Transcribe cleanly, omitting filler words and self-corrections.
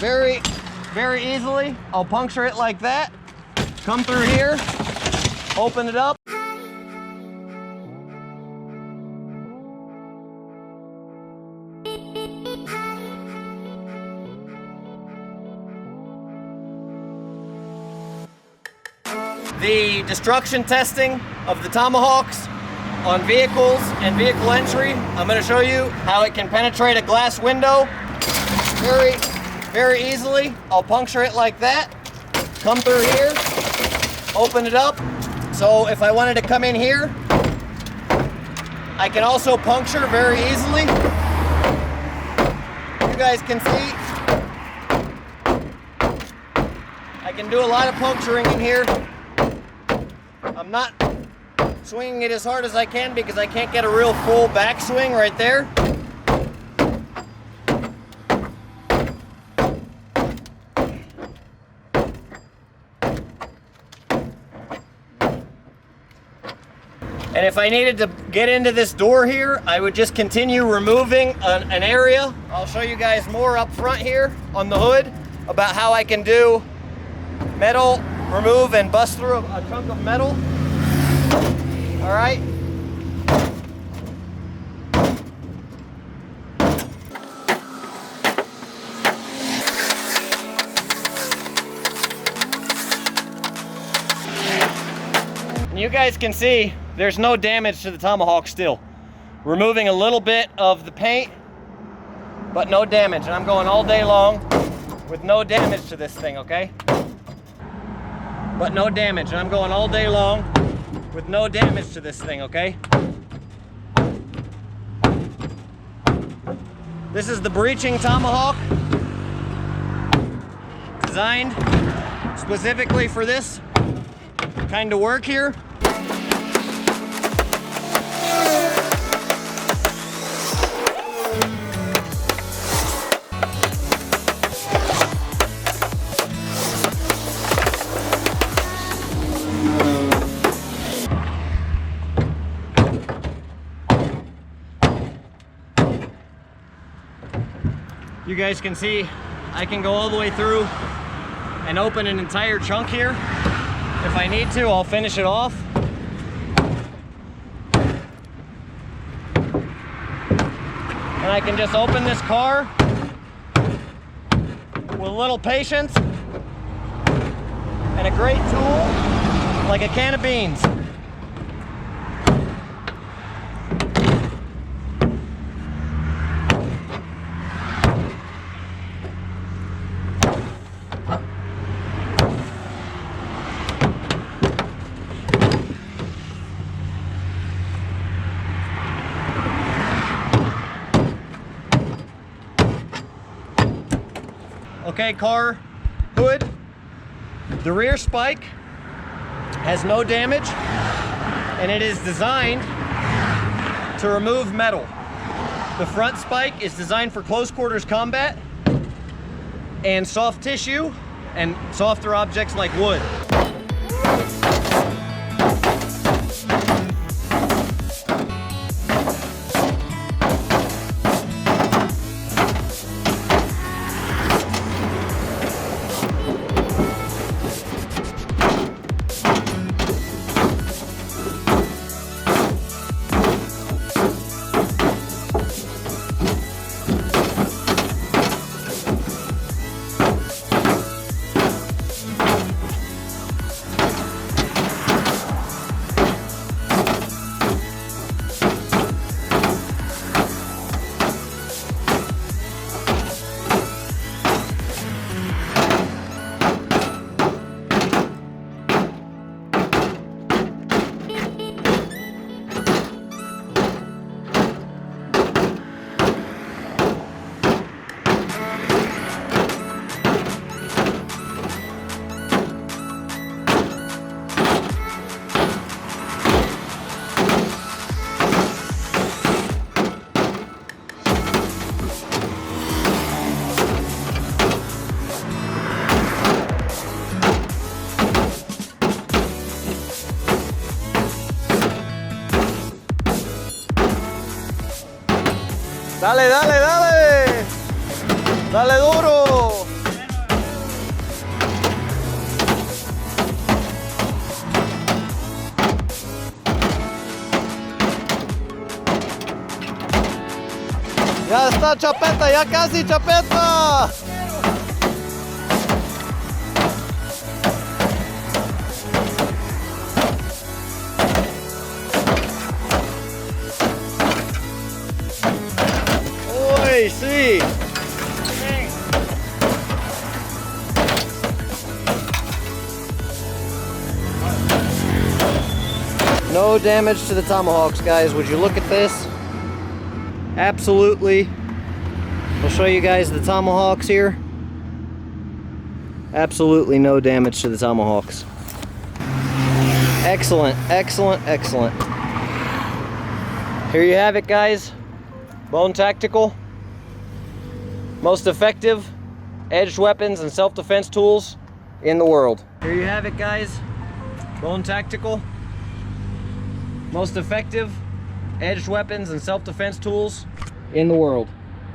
very, very easily. I'll puncture it like that. Come through here, open it up. The destruction testing of the Tomahawks on vehicles and vehicle entry. I'm going to show you how it can penetrate a glass window very, very easily. I'll puncture it like that. Come through here, open it up. So if I wanted to come in here, I can also puncture very easily. You guys can see, I can do a lot of puncturing in here. I'm not swinging it as hard as I can because I can't get a real full backswing right there. And if I needed to get into this door here, I would just continue removing an area. I'll show you guys more up front here on the hood about how I can do metal, remove and bust through a chunk of metal. All right. And you guys can see there's no damage to the Tomahawk still. Removing a little bit of the paint, but no damage. And I'm going all day long with no damage to this thing, okay? But no damage, and I'm going all day long with no damage to this thing, okay? This is the breaching Tomahawk, designed specifically for this kind of work here. You guys can see I can go all the way through and open an entire chunk here. If I need to, I'll finish it off. And I can just open this car with a little patience and a great tool like a can of beans. Okay, car hood. The rear spike has no damage, and it is designed to remove metal. The front spike is designed for close quarters combat and soft tissue and softer objects like wood. Dale, dale, dale. Dale duro. Ya está chapeta, ya casi chapeta. Uy, sí. No damage to the tomahawks, guys. Would you look at this? Absolutely. I'll show you guys the tomahawks here. Absolutely no damage to the tomahawks. Excellent, excellent, excellent. Here you have it, guys. Bone Tactical. Most effective edged weapons and self-defense tools in the world. Here you have it, guys. Bone Tactical. Most effective edged weapons and self-defense tools in the world.